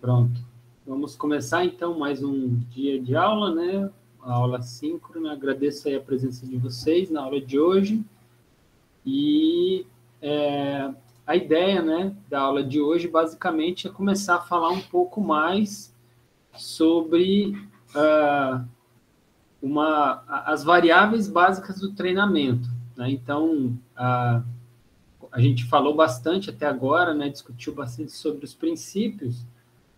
Pronto. Vamos começar, então, mais um dia de aula, né? A aula síncrona. Agradeço aí a presença de vocês na aula de hoje. E a ideia, né, da aula de hoje, basicamente, é começar a falar um pouco mais sobre as variáveis básicas do treinamento, né? Então, a gente falou bastante até agora, né? Discutiu bastante sobre os princípios,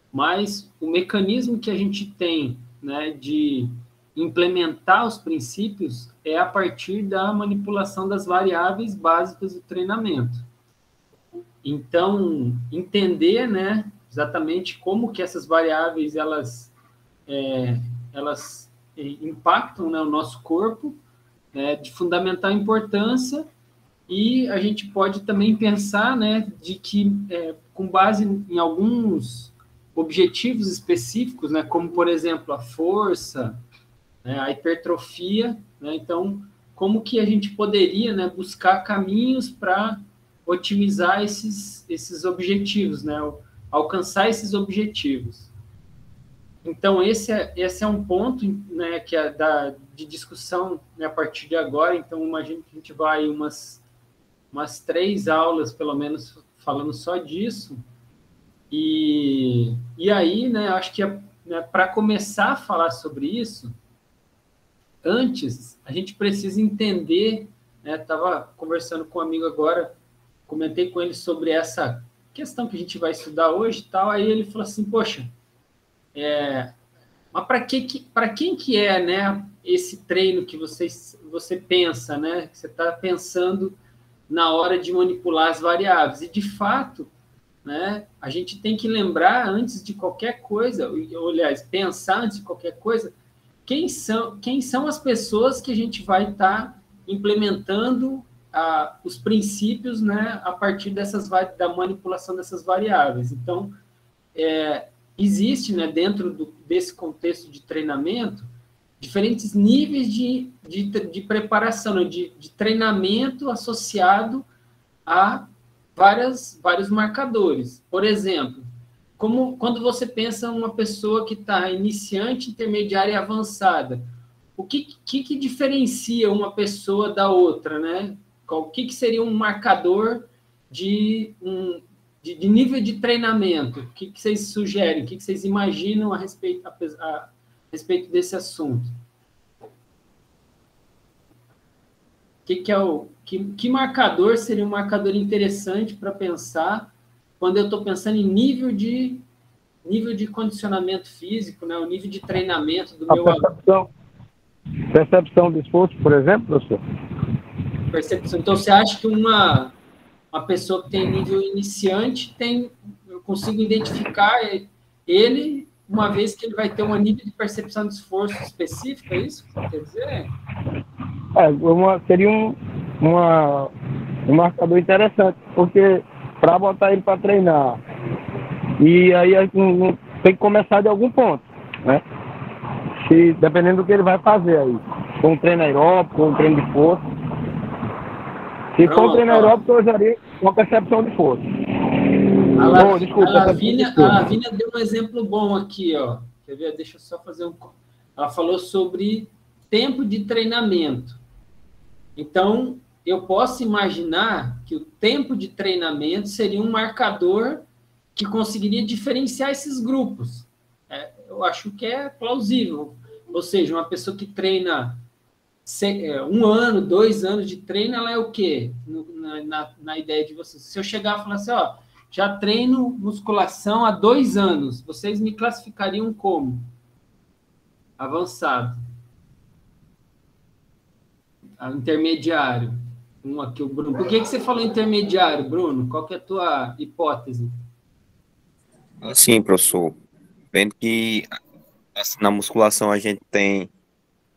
mas o mecanismo que a gente tem, né, de implementar os princípios é a partir da manipulação das variáveis básicas do treinamento. Então, entender, né, exatamente como que essas variáveis elas impactam, né, o nosso corpo, de fundamental importância, e a gente pode também pensar, né, de que, com base em alguns objetivos específicos, né, como, por exemplo, a força, né, a hipertrofia, né, então, como que a gente poderia, né, buscar caminhos para otimizar esses objetivos, né, alcançar esses objetivos. Então, esse é um ponto, né, que é de discussão, né, a partir de agora. Então, imagino que a gente vai umas 3 aulas, pelo menos, falando só disso. E aí, né, acho que para começar a falar sobre isso, antes, a gente precisa entender, né, estava conversando com um amigo agora, comentei com ele sobre essa questão que a gente vai estudar hoje e tal, aí ele falou assim, poxa, mas para quem que é, né, esse treino que você pensa, né, que você está pensando na hora de manipular as variáveis? E, de fato, né, a gente tem que lembrar, antes de qualquer coisa, ou, aliás, pensar antes de qualquer coisa, quem são as pessoas que a gente vai estar implementando os princípios, né, a partir da manipulação dessas variáveis. Então, existe, né, dentro desse contexto de treinamento, diferentes níveis de preparação, né, de treinamento associado a vários marcadores. Por exemplo, quando você pensa uma pessoa que está iniciante, intermediária e avançada, o que diferencia uma pessoa da outra, né? O que seria um marcador de nível de treinamento? O que vocês sugerem? O que vocês imaginam a respeito desse assunto? Que marcador seria um marcador interessante para pensar quando eu estou pensando em nível de condicionamento físico, né? O nível de treinamento do meu aluno? Percepção de esforço, por exemplo, professor? Percepção. Então, você acha que uma pessoa que tem nível iniciante, eu consigo identificar ele, uma vez que ele vai ter um nível de percepção de esforço específico, é isso que você quer dizer? Seria um marcador interessante, porque para botar ele para treinar, e aí tem que começar de algum ponto, né? Dependendo do que ele vai fazer aí, com um treino aeróbico, com um treino de força. Se for um treino aeróbico, eu usaria uma percepção de força. A Lavínia deu um exemplo bom aqui, ó. Quer ver? Deixa eu só fazer Ela falou sobre tempo de treinamento. Então, eu posso imaginar que o tempo de treinamento seria um marcador que conseguiria diferenciar esses grupos. Eu acho que é plausível. Ou seja, uma pessoa que treina 1 ano, 2 anos de treino, ela é o quê? Na ideia de vocês. Se eu chegar e falar assim, ó, já treino musculação há 2 anos, vocês me classificariam como? Avançado. Intermediário. Aqui, o Bruno. Por que você falou intermediário, Bruno? Qual que é a tua hipótese? Sim, professor. Vendo que na musculação a gente tem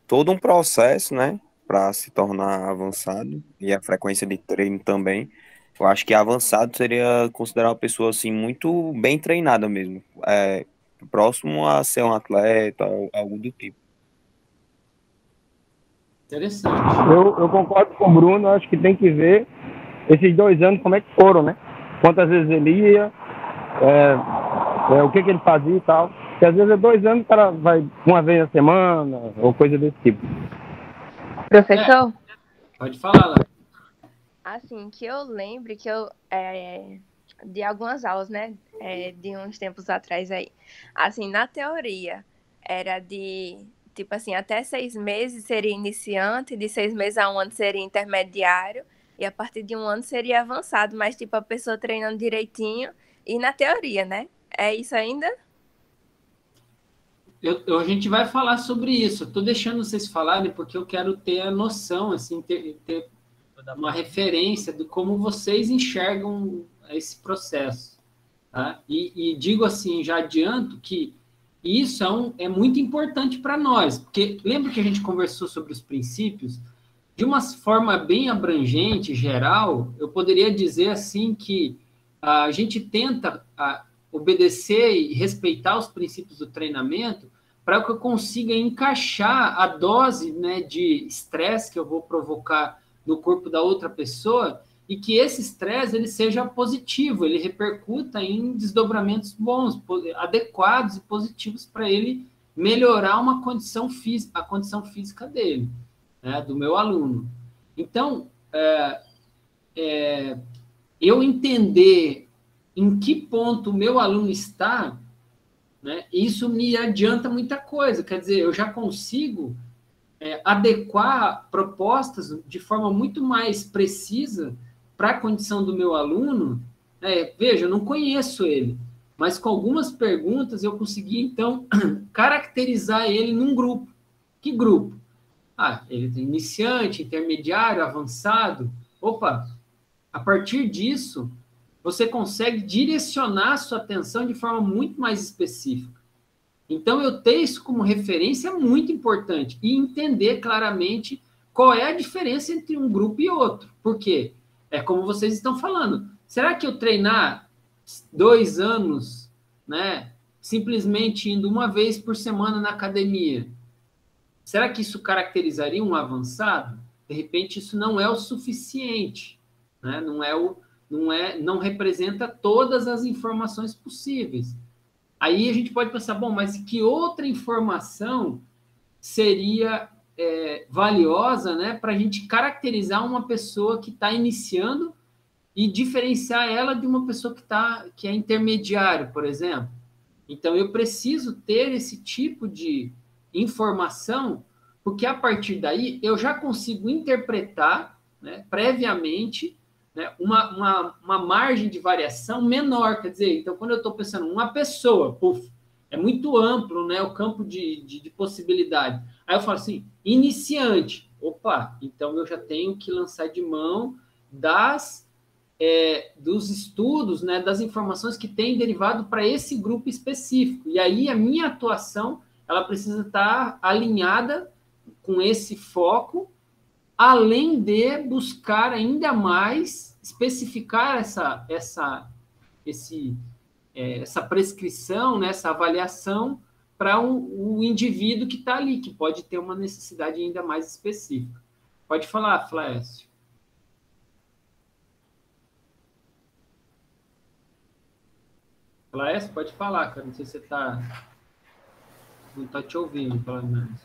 todo um processo, né, para se tornar avançado, e a frequência de treino também. Eu acho que avançado seria considerar uma pessoa assim muito bem treinada mesmo, próximo a ser um atleta, algo do tipo. Interessante. Eu concordo com o Bruno, acho que tem que ver esses 2 anos como é que foram, né? Quantas vezes ele ia, o que ele fazia e tal. Porque às vezes é 2 anos, o cara vai uma vez na semana, ou coisa desse tipo. Professor? Pode falar, Lá. Assim, que eu lembre que eu... de algumas aulas, né? De uns tempos atrás aí. Assim, na teoria, era de... Tipo assim, até 6 meses seria iniciante, de 6 meses a 1 ano seria intermediário, e a partir de 1 ano seria avançado, mas tipo, a pessoa treinando direitinho, e na teoria, né? É isso ainda? A gente vai falar sobre isso. Estou deixando vocês falarem porque eu quero ter a noção, assim, ter uma referência de como vocês enxergam esse processo. Tá? E digo assim, já adianto que isso é muito importante para nós, porque lembra que a gente conversou sobre os princípios? De uma forma bem abrangente, geral, eu poderia dizer assim que a gente tenta obedecer e respeitar os princípios do treinamento para que eu consiga encaixar a dose, né, de estresse que eu vou provocar no corpo da outra pessoa e que esse estresse ele seja positivo, ele repercuta em desdobramentos bons, adequados e positivos para ele melhorar uma condição física, a condição física dele, né, do meu aluno. Então, eu entender em que ponto o meu aluno está, né, isso me adianta muita coisa. Quer dizer, eu já consigo adequar propostas de forma muito mais precisa para a condição do meu aluno. Veja, eu não conheço ele, mas com algumas perguntas eu consegui, então, caracterizar ele num grupo. Que grupo? Ele tem iniciante, intermediário, avançado. Opa, a partir disso, você consegue direcionar a sua atenção de forma muito mais específica. Então, eu ter isso como referência é muito importante e entender claramente qual é a diferença entre um grupo e outro. Por quê? É como vocês estão falando. Será que eu treinar 2 anos, né, simplesmente indo uma vez por semana na academia, será que isso caracterizaria um avançado? De repente, isso não é o suficiente, né? Não representa todas as informações possíveis. Aí a gente pode pensar, bom, mas que outra informação seria valiosa, né, para a gente caracterizar uma pessoa que está iniciando e diferenciar ela de uma pessoa que é intermediário, por exemplo? Então, eu preciso ter esse tipo de informação, porque a partir daí eu já consigo interpretar, né, previamente, né, uma margem de variação menor. Quer dizer, então, quando eu estou pensando uma pessoa, é muito amplo, né, o campo de possibilidade. Aí eu falo assim, iniciante. Opa, então eu já tenho que lançar de mão dos estudos, né, das informações que têm derivado para esse grupo específico. E aí a minha atuação ela precisa estar alinhada com esse foco, além de buscar ainda mais especificar essa prescrição, né, essa avaliação para o indivíduo que está ali, que pode ter uma necessidade ainda mais específica. Pode falar, Flécio. Flécio, pode falar, cara. Não sei se você não está te ouvindo, pelo menos.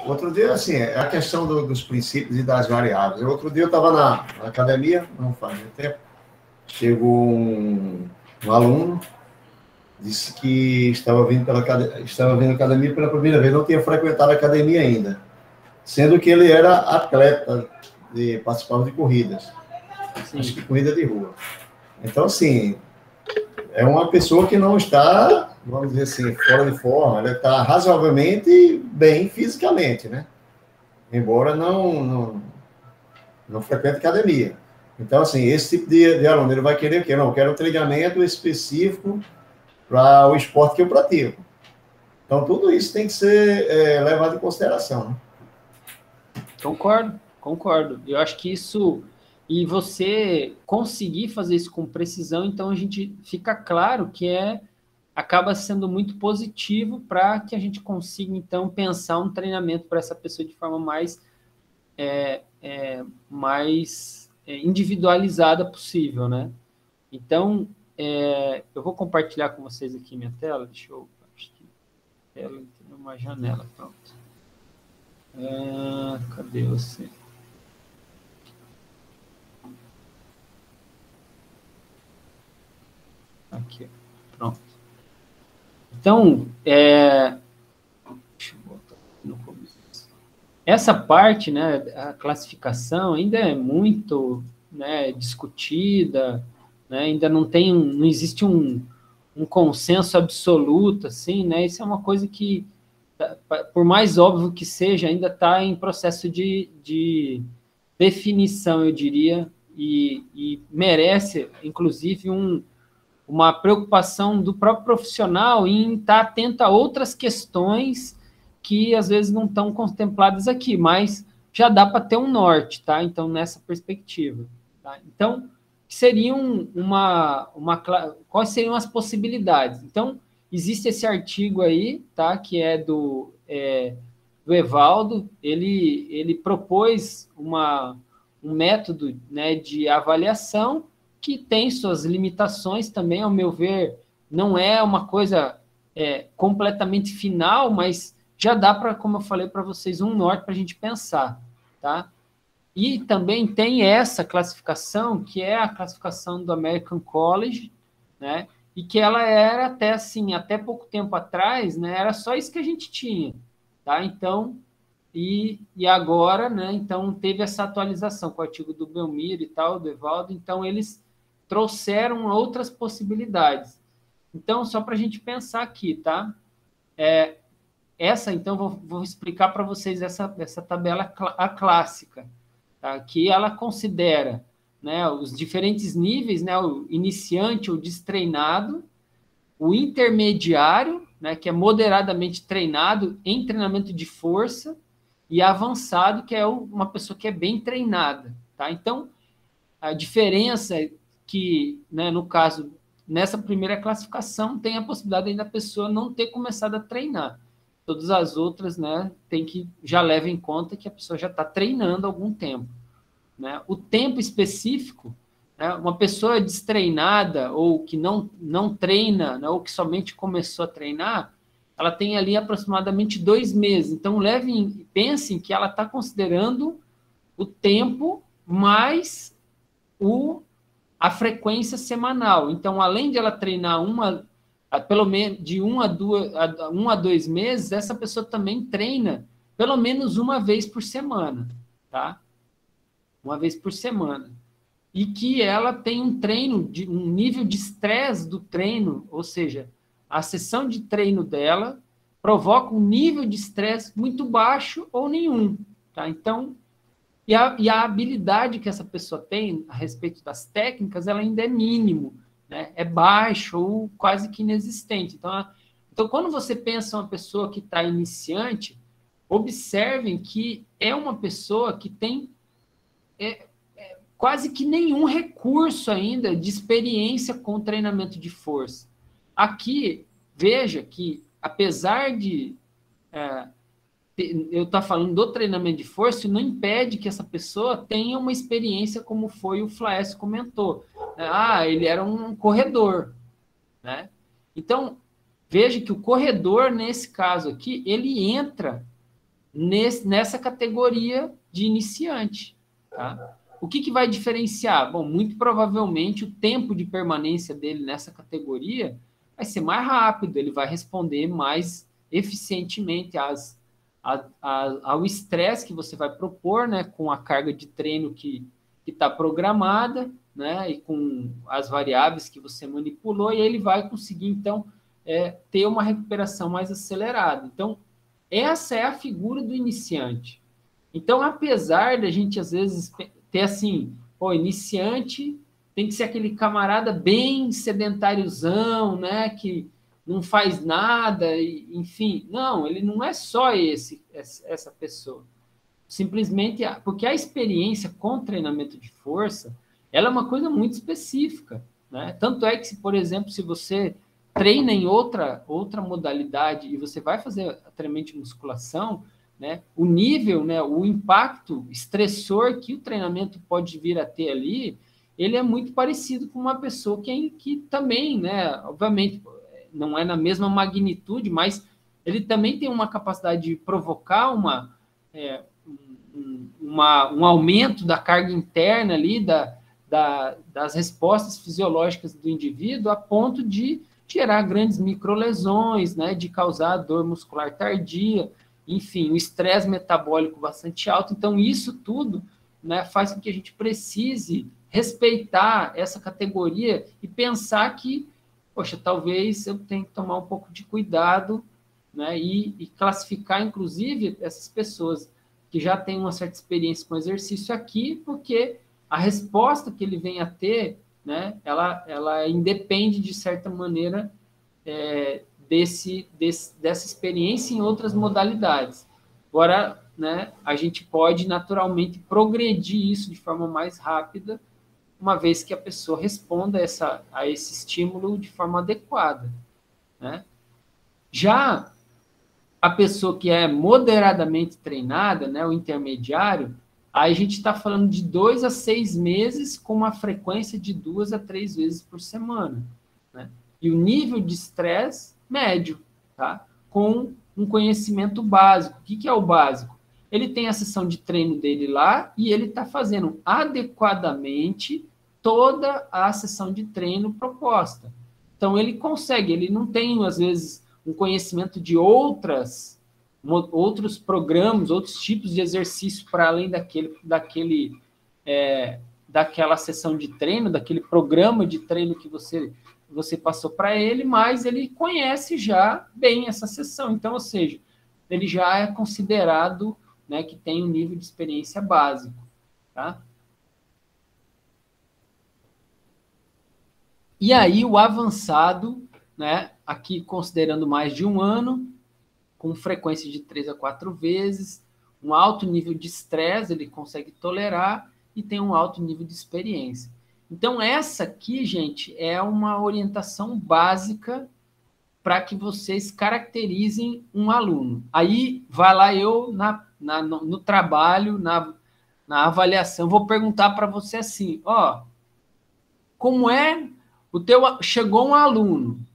Outro dia, assim, a questão dos princípios e das variáveis. Outro dia eu estava na academia, não faz muito tempo, chegou um aluno, disse que estava vindo à academia pela primeira vez, não tinha frequentado a academia ainda, sendo que ele era atleta, participava de corridas, acho que corrida de rua. Então, assim, é uma pessoa que não está, vamos dizer assim, fora de forma, ela está razoavelmente bem fisicamente, né? Embora não frequente academia. Então, assim, esse tipo de aluno, ele vai querer o quê? Não, eu quero um treinamento específico para o esporte que eu pratico. Então, tudo isso tem que ser levado em consideração, né? Concordo. Eu acho que isso... E você conseguir fazer isso com precisão, então a gente fica claro que acaba sendo muito positivo para que a gente consiga, então, pensar um treinamento para essa pessoa de forma mais individualizada possível, né? Então, eu vou compartilhar com vocês aqui minha tela. Deixa eu... Acho que tela tem uma janela, pronto. Cadê você? Aqui, pronto. Então, deixa eu botar no começo. Essa parte, né, a classificação ainda é muito, né, discutida, né, ainda não existe um consenso absoluto, assim, né, isso é uma coisa que, por mais óbvio que seja, ainda está em processo de definição, eu diria, e merece, inclusive, uma preocupação do próprio profissional em estar atento a outras questões que, às vezes, não estão contempladas aqui, mas já dá para ter um norte, tá? Então, nessa perspectiva. Tá? Então, quais seriam as possibilidades? Então, existe esse artigo aí, tá? Que é do Evaldo, ele propôs um método, né, de avaliação que tem suas limitações também, ao meu ver, não é uma coisa completamente final, mas já dá para, como eu falei para vocês, um norte para a gente pensar, tá? E também tem essa classificação, que é a classificação do American College, né? E que ela era até pouco tempo atrás, né? Era só isso que a gente tinha, tá? Então, e agora, né? Então, teve essa atualização com o artigo do Belmiro e tal, do Evaldo, então eles trouxeram outras possibilidades. Então, só para a gente pensar aqui, tá? Então, vou explicar para vocês essa tabela clássica, tá? Que ela considera, né, os diferentes níveis, né, o iniciante, o destreinado, o intermediário, né, que é moderadamente treinado em treinamento de força, e avançado, que é uma pessoa que é bem treinada, tá? Então, a diferença é que, né, no caso, nessa primeira classificação, tem a possibilidade ainda da pessoa não ter começado a treinar. Todas as outras, né, já leva em conta que a pessoa já está treinando há algum tempo, né? O tempo específico, né, uma pessoa destreinada ou que não treina, né, ou que somente começou a treinar, ela tem ali aproximadamente 2 meses. Então, pensem que ela está considerando o tempo mais a frequência semanal. Então, além de ela treinar pelo menos de 1 a 2 meses, essa pessoa também treina pelo menos uma vez por semana, tá? Uma vez por semana. E que ela tem um nível de estresse do treino, ou seja, a sessão de treino dela provoca um nível de estresse muito baixo ou nenhum, tá? Então, e a habilidade que essa pessoa tem a respeito das técnicas, ela ainda é mínimo, né? É baixo ou quase que inexistente. Então, quando você pensa uma pessoa que está iniciante, observem que é uma pessoa que tem quase que nenhum recurso ainda de experiência com treinamento de força. Aqui, veja que, apesar de eu estou falando do treinamento de força, não impede que essa pessoa tenha uma experiência como foi o Flaes comentou. Ele era um corredor, né? Então, veja que o corredor, nesse caso aqui, ele entra nessa categoria de iniciante, tá? O que vai diferenciar? Bom, muito provavelmente o tempo de permanência dele nessa categoria vai ser mais rápido, ele vai responder mais eficientemente ao estresse que você vai propor, né, com a carga de treino que está programada, né, e com as variáveis que você manipulou, e ele vai conseguir, então, ter uma recuperação mais acelerada. Então, essa é a figura do iniciante. Então, apesar da gente, às vezes, ter assim, iniciante tem que ser aquele camarada bem sedentáriozão, né, que não faz nada, enfim. Não, ele não é só essa pessoa. Simplesmente porque a experiência com treinamento de força, ela é uma coisa muito específica, né? Tanto é que, por exemplo, se você treina em outra modalidade e você vai fazer treinamento de musculação, né, o nível, né, o impacto estressor que o treinamento pode vir a ter ali, ele é muito parecido com uma pessoa que também, né, obviamente, não é na mesma magnitude, mas ele também tem uma capacidade de provocar um aumento da carga interna ali, das respostas fisiológicas do indivíduo, a ponto de gerar grandes microlesões, né, de causar dor muscular tardia, enfim, um estresse metabólico bastante alto. Então, isso tudo, né, faz com que a gente precise respeitar essa categoria e pensar que, poxa, talvez eu tenha que tomar um pouco de cuidado, né, e classificar, inclusive, essas pessoas que já têm uma certa experiência com exercício aqui, porque a resposta que ele vem a ter, né, ela independe, de certa maneira, dessa experiência em outras modalidades. Agora, né, a gente pode naturalmente progredir isso de forma mais rápida, uma vez que a pessoa responda a esse estímulo de forma adequada, né? Já a pessoa que é moderadamente treinada, né, o intermediário, aí a gente está falando de 2 a 6 meses com uma frequência de 2 a 3 vezes por semana, né? E o nível de estresse médio, tá? Com um conhecimento básico. O que é o básico? Ele tem a sessão de treino dele lá e ele está fazendo adequadamente toda a sessão de treino proposta. Então, ele consegue, ele não tem, às vezes, um conhecimento de outros programas, outros tipos de exercício para além daquela sessão de treino, daquele programa de treino que você passou para ele, mas ele conhece já bem essa sessão. Então, ou seja, ele já é considerado, né, que tem um nível de experiência básico, tá? E aí, o avançado, né, aqui considerando mais de 1 ano, com frequência de 3 a 4 vezes, um alto nível de estresse, ele consegue tolerar e tem um alto nível de experiência. Então, essa aqui, gente, é uma orientação básica para que vocês caracterizem um aluno. Aí, vai lá eu, no trabalho, na avaliação, vou perguntar para você assim, ó, como é chegou um aluno,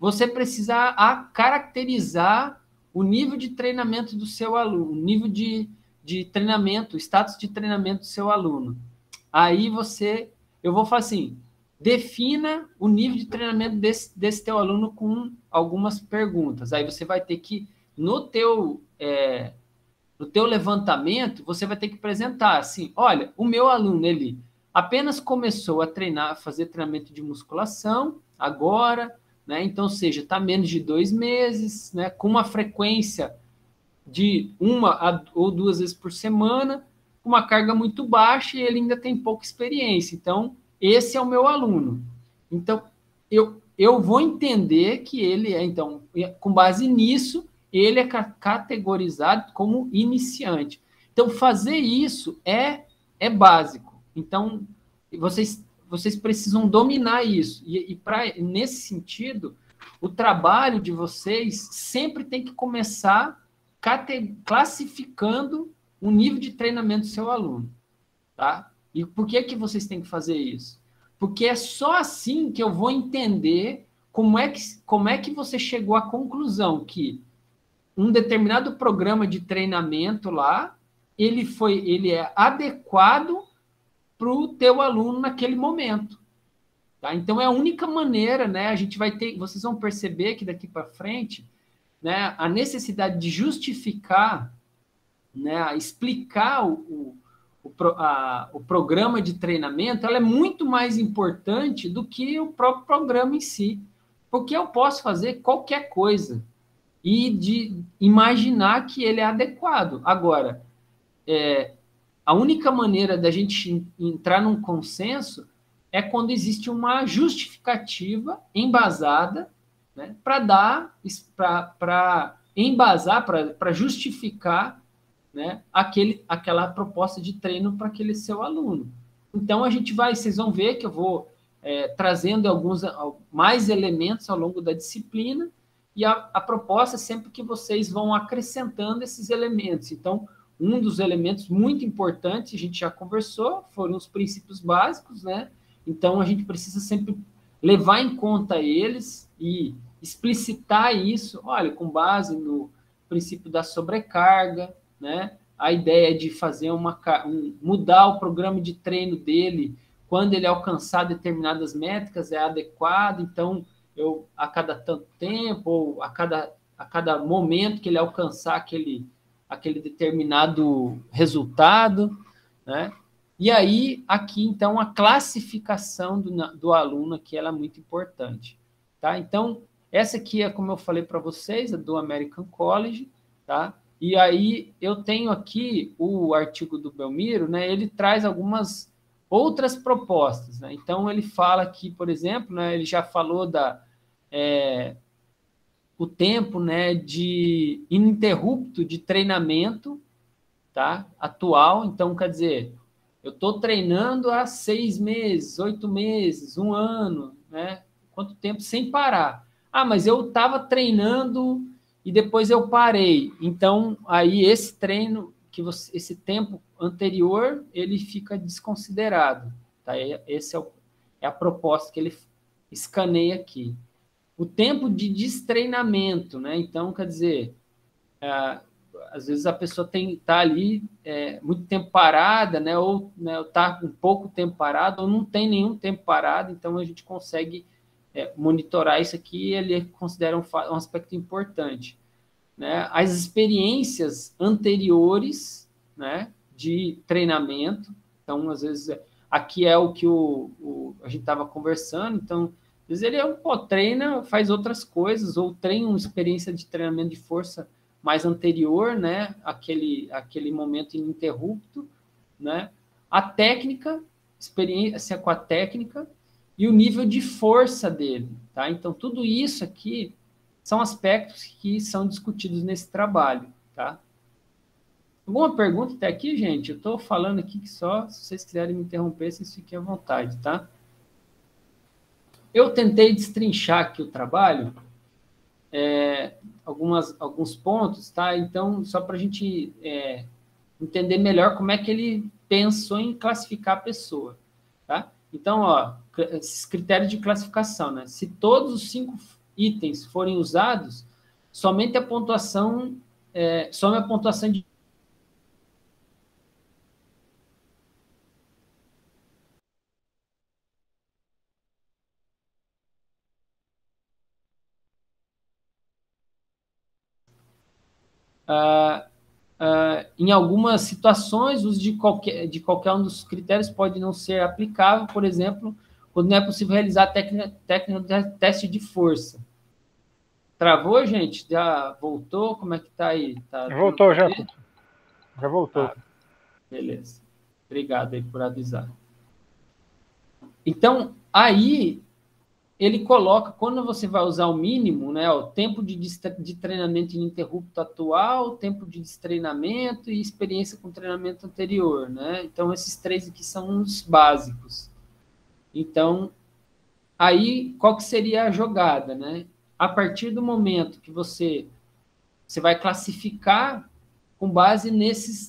você precisa caracterizar o nível de treinamento do seu aluno, o nível de treinamento, o status de treinamento do seu aluno. Aí eu vou falar assim, defina o nível de treinamento desse teu aluno com algumas perguntas. Aí você vai ter que, no teu levantamento, você vai ter que apresentar assim, olha, o meu aluno, ele apenas começou a treinar, a fazer treinamento de musculação agora, né? Então, ou seja, está menos de 2 meses, né? Com uma frequência de 1 ou 2 vezes por semana, com uma carga muito baixa e ele ainda tem pouca experiência. Então, esse é o meu aluno. Então, eu vou entender que ele então, com base nisso, ele é categorizado como iniciante. Então, fazer isso é básico. Então, vocês precisam dominar isso. Nesse sentido, o trabalho de vocês sempre tem que começar classificando o nível de treinamento do seu aluno. Tá? E por que vocês têm que fazer isso? Porque é só assim que eu vou entender como é que você chegou à conclusão que um determinado programa de treinamento lá, ele é adequado para o teu aluno naquele momento. Tá? Então, é a única maneira, né? Vocês vão perceber que daqui para frente, né, a necessidade de justificar, né, explicar o programa de treinamento, ela é muito mais importante do que o próprio programa em si. Porque eu posso fazer qualquer coisa e de imaginar que ele é adequado. Agora, a única maneira da gente entrar num consenso é quando existe uma justificativa embasada, né, para justificar, né, aquela proposta de treino para aquele seu aluno. Então, vocês vão ver que eu vou trazendo mais elementos ao longo da disciplina, e a proposta é sempre que vocês vão acrescentando esses elementos. Então, um dos elementos muito importantes, a gente já conversou, foram os princípios básicos, né? Então, a gente precisa sempre levar em conta eles e explicitar isso, olha, com base no princípio da sobrecarga, né? A ideia de fazer mudar o programa de treino dele quando ele alcançar determinadas métricas é adequado, então, a cada tanto tempo, ou a cada momento que ele alcançar aquele determinado resultado, né? E aí, aqui, então, a classificação do aluno aqui, ela é muito importante, tá? Então, essa aqui é, como eu falei para vocês, a do American College, tá? E aí, eu tenho aqui o artigo do Belmiro, né? Ele traz algumas outras propostas, né? Então, ele fala aqui, por exemplo, né? Ele já falou o tempo, né, de ininterrupto de treinamento, tá? Atual, então, quer dizer, eu estou treinando há 6 meses, 8 meses, 1 ano, né? Quanto tempo sem parar? Ah, mas eu estava treinando e depois eu parei. Então, aí esse treino, esse tempo anterior, ele fica desconsiderado, tá? Esse é a proposta que ele escaneia aqui. O tempo de destreinamento, né? Então, quer dizer, às vezes a pessoa está ali muito tempo parada, né? Ou está com pouco tempo parado, ou não tem nenhum tempo parado, então a gente consegue monitorar isso aqui e ele considera um aspecto importante, né? As experiências anteriores, né, de treinamento, então, às vezes, aqui é o que a gente estava conversando, então, às vezes ele treina, faz outras coisas, ou treina uma experiência de treinamento de força mais anterior, né, aquele momento ininterrupto, né, a técnica, experiência com a técnica e o nível de força dele, tá? Então, tudo isso aqui são aspectos que são discutidos nesse trabalho, tá? Alguma pergunta até aqui, gente? Eu estou falando aqui que só, se vocês quiserem me interromper, vocês fiquem à vontade, tá? Eu tentei destrinchar aqui o trabalho, alguns pontos, tá? Então, só para a gente entender melhor como é que ele pensou em classificar a pessoa, tá? Então, ó, esses critérios de classificação, né? Se todos os 5 itens forem usados, somente a pontuação, some a pontuação de em algumas situações, o uso de qualquer um dos critérios pode não ser aplicável, por exemplo, quando não é possível realizar a técnica de teste de força. Travou, gente? Já voltou? Como é que está aí? Voltou já. Já voltou. Beleza. Obrigado aí por avisar. Então, aí ele coloca, quando você vai usar o mínimo, né, o tempo de treinamento ininterrupto atual, tempo de destreinamento e experiência com treinamento anterior, né? Então, esses 3 aqui são os básicos. Então, aí, qual que seria a jogada, né? A partir do momento que você vai classificar com base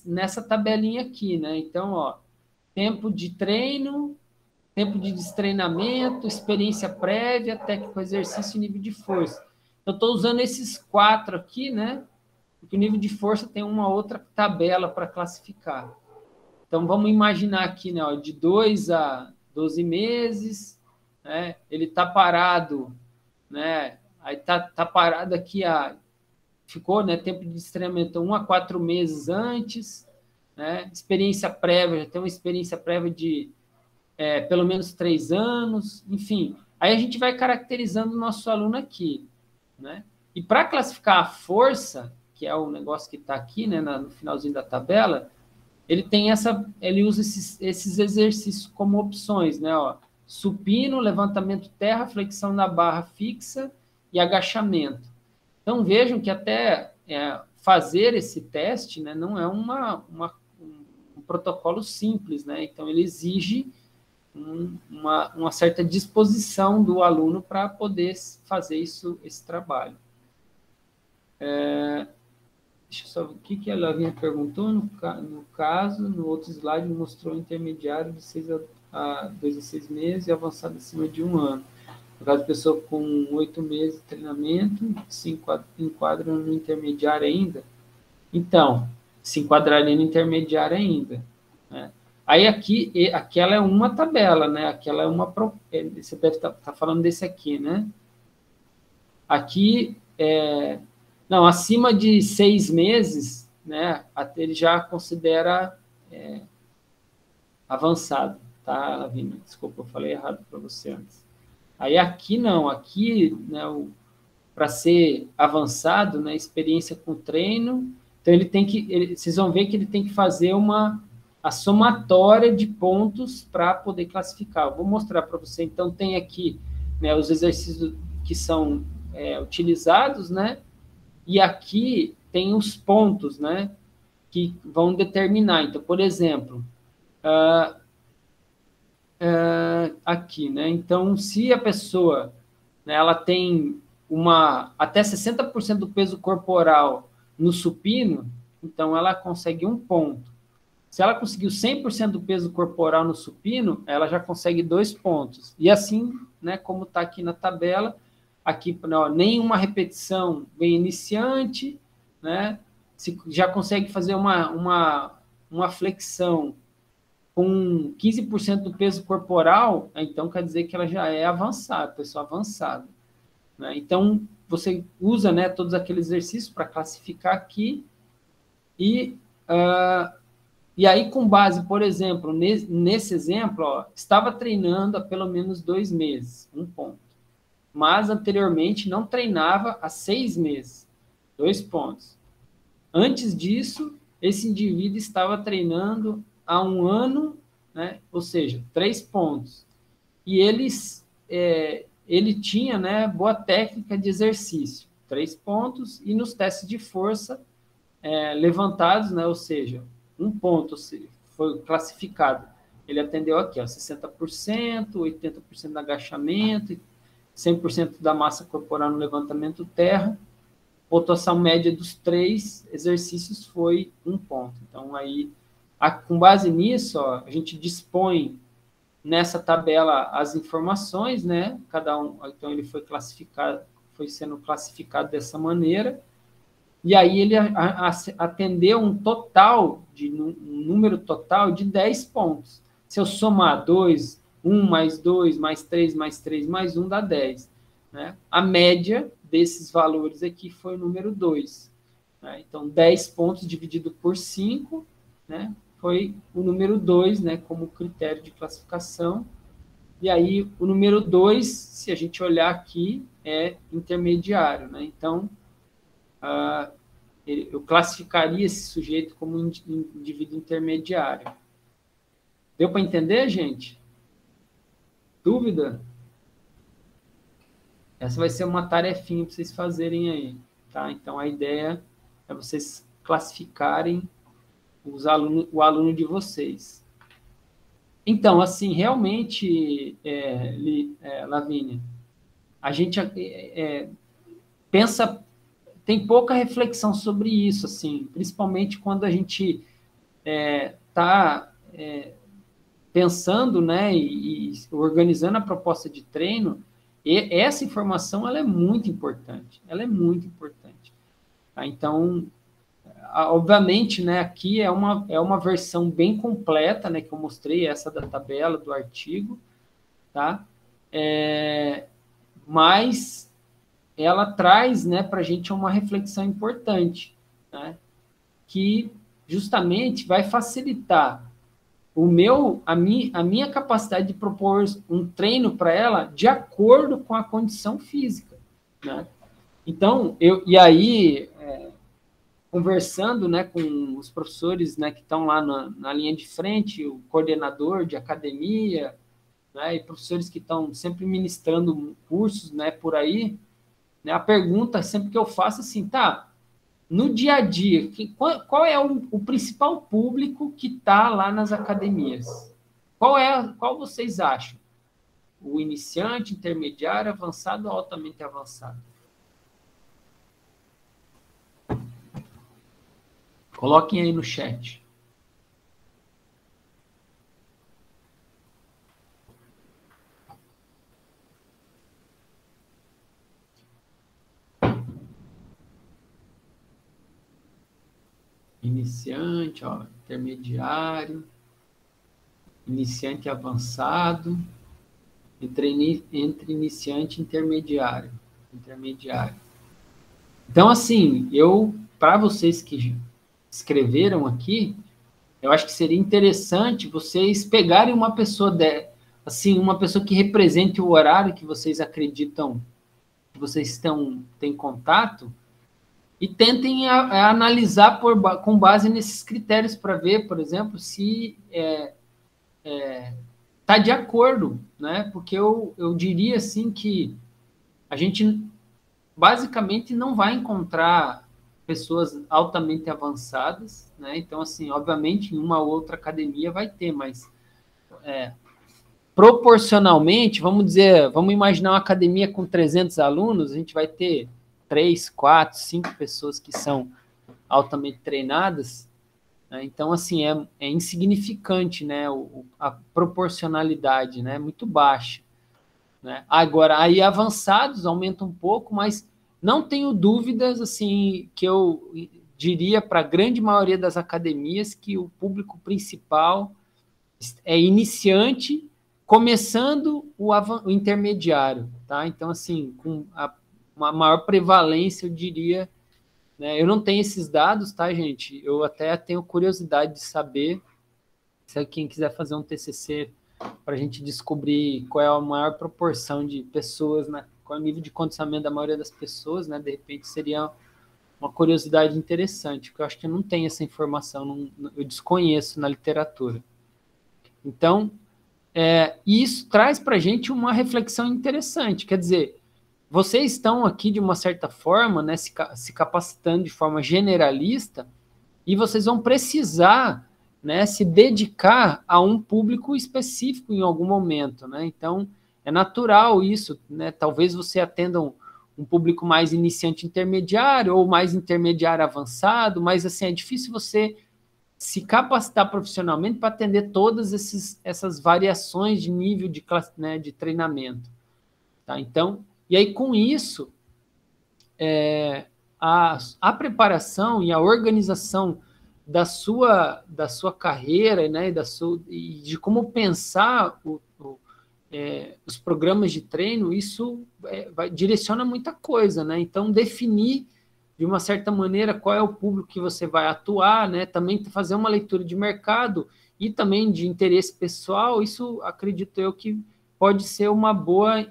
nessa tabelinha aqui, né? Então, ó, tempo de treino, tempo de destreinamento, experiência prévia, técnico, exercício e nível de força. Eu estou usando esses 4 aqui, né? Porque o nível de força tem uma outra tabela para classificar. Então, vamos imaginar aqui, né? Ó, de 2 a 12 meses, né? Ele está parado, né? Aí tá parado aqui, ficou, né? Tempo de destreinamento 1 a 4 meses antes, né? Experiência prévia, já tem uma experiência prévia de pelo menos 3 anos, enfim. Aí a gente vai caracterizando o nosso aluno aqui, né? E para classificar a força, que é o negócio que está aqui, né, no finalzinho da tabela, ele usa esses exercícios como opções, né? Ó, supino, levantamento terra, flexão na barra fixa e agachamento. Então vejam que até fazer esse teste, né, não é um protocolo simples, né? Então ele exige uma certa disposição do aluno para poder fazer esse trabalho. Deixa eu só ver o que a Lavinha perguntou. No caso, no outro slide, mostrou intermediário de 2 a 6 meses e avançado acima de 1 ano. No caso, pessoa com 8 meses de treinamento se enquadra no intermediário ainda. Então, se enquadraria no intermediário ainda. Né? Aí, aquela é uma tabela, né? Aquela é uma... Você deve estar falando desse aqui, né? Aqui, não, acima de 6 meses, né? Ele já considera avançado, tá, Lavínia? Desculpa, eu falei errado para você antes. Aí, aqui não. Aqui, né, para ser avançado, né? Experiência com treino... Então, vocês vão ver que ele tem que fazer a somatória de pontos para poder classificar. Eu vou mostrar para você. Então, tem aqui, né, os exercícios que são utilizados, né? E aqui tem os pontos, né? Que vão determinar. Então, por exemplo, aqui, né? Então, se a pessoa, né, ela tem até 60% do peso corporal no supino, então ela consegue 1 ponto. Se ela conseguiu 100% do peso corporal no supino, ela já consegue 2 pontos. E assim, né, como está aqui na tabela, aqui não, nenhuma repetição bem iniciante, né? Se já consegue fazer uma flexão com 15% do peso corporal, então quer dizer que ela já é avançada, pessoa avançada. Né? Então, você usa, né, todos aqueles exercícios para classificar aqui e aí, com base, por exemplo, nesse exemplo, ó, estava treinando há pelo menos 2 meses, 1 ponto. Mas, anteriormente, não treinava há 6 meses, 2 pontos. Antes disso, esse indivíduo estava treinando há 1 ano, né, ou seja, 3 pontos. E ele tinha, né, boa técnica de exercício, 3 pontos, e nos testes de força levantados, né, ou seja, 1 ponto, ou seja, foi classificado. Ele atendeu aqui, ó, 60%, 80% do agachamento, 100% da massa corporal no levantamento terra. Pontuação média dos 3 exercícios foi 1 ponto. Então, aí, com base nisso, ó, a gente dispõe nessa tabela as informações, né? Cada um, então ele foi sendo classificado dessa maneira, e aí ele atendeu um número total de 10 pontos. Se eu somar 2, 1 mais 2, mais 3, mais 3, mais 1, dá 10. Né? A média desses valores aqui foi o número 2. Né? Então, 10 pontos dividido por 5, né? Foi o número 2, né, como critério de classificação. E aí, o número 2, se a gente olhar aqui, é intermediário. Né? Então, eu classificaria esse sujeito como um indivíduo intermediário. Deu para entender, gente? Dúvida? Essa vai ser uma tarefinha para vocês fazerem aí. Tá? Então, a ideia é vocês classificarem o aluno de vocês. Então, assim, realmente, Lavínia, a gente pensa, tem pouca reflexão sobre isso, assim, principalmente quando a gente está pensando, né, e organizando a proposta de treino, e essa informação, ela é muito importante, Tá? Então, obviamente, né, aqui é uma versão bem completa, né, que eu mostrei, essa da tabela, do artigo, tá? Mas ela traz, né, para a gente uma reflexão importante, né, que justamente vai facilitar a minha capacidade de propor um treino para ela de acordo com a condição física, né? Então, e aí, conversando, né, com os professores, né, que estão lá na linha de frente, o coordenador de academia, né, e professores que estão sempre ministrando cursos, né, por aí, né, a pergunta sempre que eu faço assim, tá, no dia a dia, qual é o principal público que está lá nas academias? Qual vocês acham? O iniciante, intermediário, avançado ou altamente avançado? Coloquem aí no chat. Iniciante, ó, intermediário, iniciante avançado, entre iniciante e intermediário. Então, assim, para vocês que escreveram aqui, eu acho que seria interessante vocês pegarem uma pessoa, uma pessoa que represente o horário que vocês acreditam que vocês têm contato, e tentem analisar com base nesses critérios para ver, por exemplo, se está de acordo, né? Porque eu diria assim que a gente basicamente não vai encontrar pessoas altamente avançadas, né? Então, assim, obviamente, em uma ou outra academia vai ter, mas proporcionalmente, vamos imaginar uma academia com 300 alunos, a gente vai ter 3, 4, 5 pessoas que são altamente treinadas, né? Então, assim, é insignificante, né? A proporcionalidade, né? Muito baixa, né? Agora, aí avançados aumenta um pouco, mas não tenho dúvidas, assim, que eu diria para a grande maioria das academias que o público principal é iniciante, começando o intermediário, tá? Então, assim, com uma maior prevalência, eu diria, né? Eu não tenho esses dados, tá, gente? Eu até tenho curiosidade de saber, se quem quiser fazer um TCC para a gente descobrir qual é a maior proporção de pessoas, né? Qual é o nível de condicionamento da maioria das pessoas, né? De repente seria uma curiosidade interessante, porque eu acho que eu não tenho essa informação, eu desconheço na literatura. Então, isso traz para a gente uma reflexão interessante, quer dizer, vocês estão aqui, de uma certa forma, né, se capacitando de forma generalista, e vocês vão precisar, né, se dedicar a um público específico em algum momento, né? Então, é natural isso, né? Talvez você atenda um público mais iniciante intermediário ou mais intermediário avançado, mas, assim, é difícil você se capacitar profissionalmente para atender todas essas variações de nível de classe, né, de treinamento, tá? Então, e aí, com isso, a preparação e a organização da sua carreira, né, e de como pensar os programas de treino, isso direciona muita coisa, né? Então, definir, de uma certa maneira, qual é o público que você vai atuar, né? Também fazer uma leitura de mercado e também de interesse pessoal, isso, acredito eu, que pode ser uma boa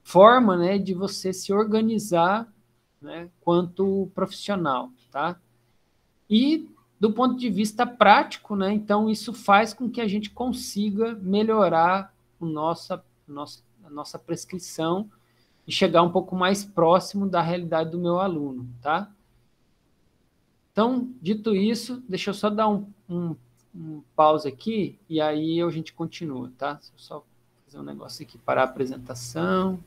forma, né, de você se organizar, né, quanto profissional, tá? E do ponto de vista prático, né, então isso faz com que a gente consiga melhorar a nossa prescrição e chegar um pouco mais próximo da realidade do meu aluno, tá? Então, dito isso, deixa eu só dar um pause aqui e aí a gente continua, tá? Deixa eu só fazer um negócio aqui, parar a apresentação.